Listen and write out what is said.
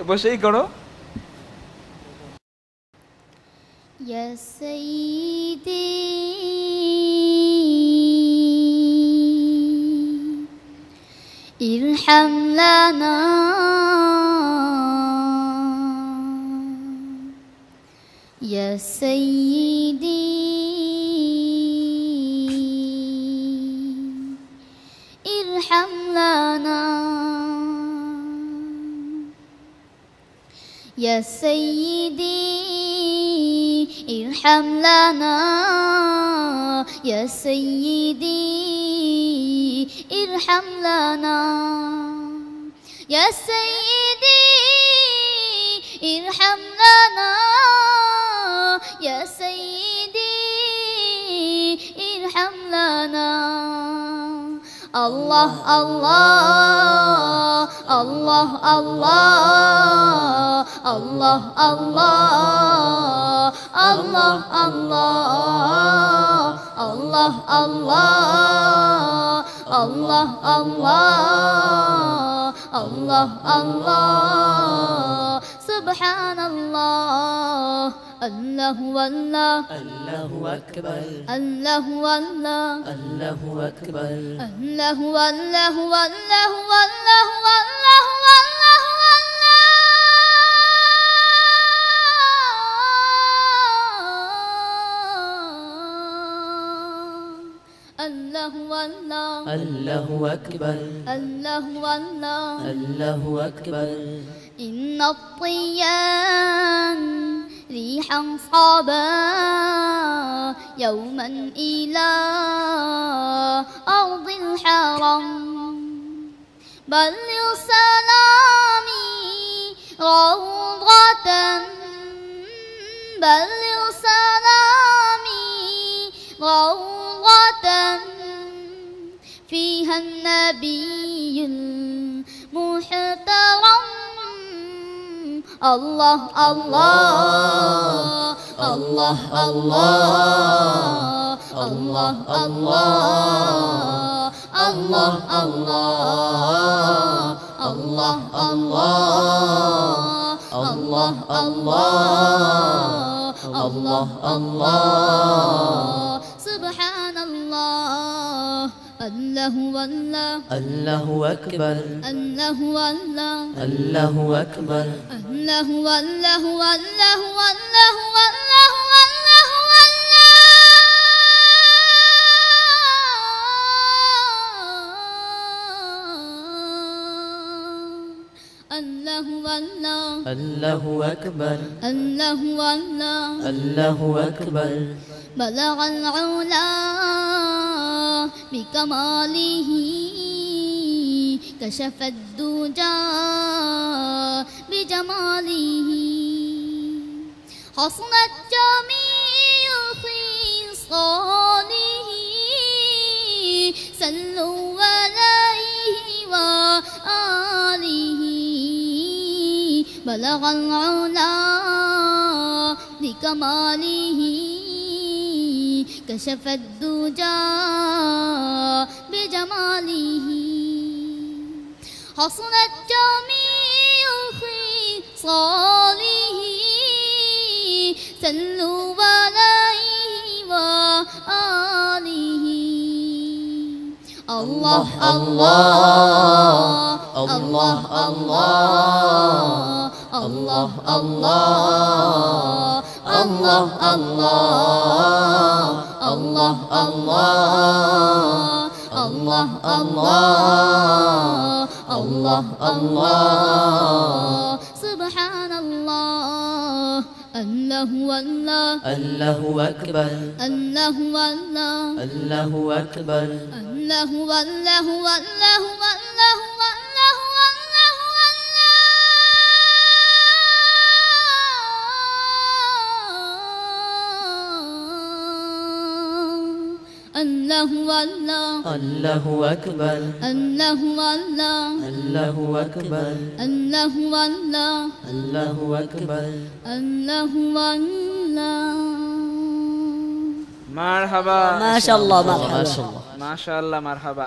বসেই করো। يا سيدي ارحم لنا يا سيدي ارحم لنا يا سيدي ارحم لنا يا سيدي ارحم لنا يا سيدي ارحم لنا يا سيدي ارحم لنا الله الله الله الله الله الله الله الله الله الله الله الله الله سبحان الله الله والله الله أكبر الله والله الله أكبر الله والله والله والله والله والله الله والله الله أكبر الله والله الله أكبر إن الطيان ريحا صعبا يوما إلى أرض الحرم بلغ سلامي روضة بلغ سلامي روضة فيها النبي المحترم الله الله الله الله الله الله الله الله الله الله الله سبحان الله الله والله الله أكبر الله والله الله أكبر الله والله والله والله والله والله الله والله الله أكبر الله والله الله أكبر بلغ العلا بكماله كشف الدجى بجماله حصلت جميع خصاله صلوا عليه وآله بلغ العلا بكماله كشف الدجى بجماله حصلت جميع خصاله صلوا عليه وآله الله الله الله الله الله الله الله الله الله الله الله الله سبحان الله الله والله الله أكبر الله والله الله أكبر الله والله والله والله والله الله والله الله أكبر الله والله الله أكبر الله والله الله أكبر الله والله মারহাবা ما شاء الله مرحبا ما شاء الله মাশাআল্লাহ মারহাবা